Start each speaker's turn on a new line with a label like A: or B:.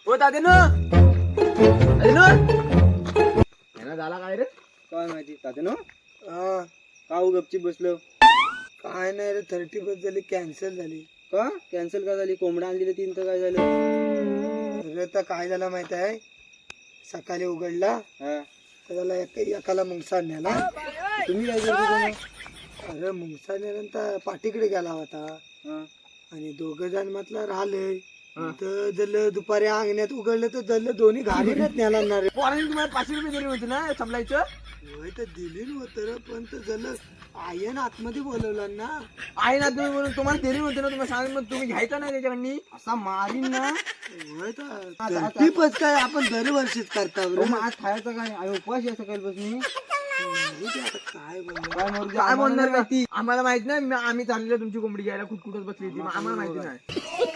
A: हो दादेनो झाला काय रे?
B: काय माहिती तात्यानो का गपची बसलो?
C: काय नाही रे, 30 झाली कॅन्सल झाली.
B: का कॅन्सल का झाली? कोंबडा आणलेली 3 तर काय झालं?
C: अरे तर काय झालं माहित आहे, सकाळी उघडला
B: हा
C: तर त्याला एकाला मुंगसा नेला.
B: तुम्ही काय करतो?
C: अरे मुंगसा नेल्यानंतर पाठीकडे गेला होता आणि 2 जण म्हटलं राहिले तर जल दुपारी अंगण्यात उघडलं तर जल दोन्ही घालीनच नेला ना रे.
A: पोरांनी तुम्हाला 500 रुपये दिले होते ना संपलायचं?
C: होय तर दिली नव्हतं रे, पण तर जल आयन आतमध्ये बोलवलं ना.
A: आहे ना तुम्ही म्हणून तुम्हाला दिली होते ना, तुम्हाला सांग मग तुम्ही घ्यायचा नाही त्याच्याकडनी.
C: असा मारीन ना. होय तर टिपच काय आपण दरवर्षीच करता रे.
B: मग आज खायचं काय? आणि उपवास आहे सकाळपासून.
C: काय बोलणार.
A: काय बोलणार माहिती आम्हाला माहित नाही. आम्ही चाललेलो तुमची कोंबडी घ्यायला, कुठकुठच बसली होती, आम्हाला माहिती नाही.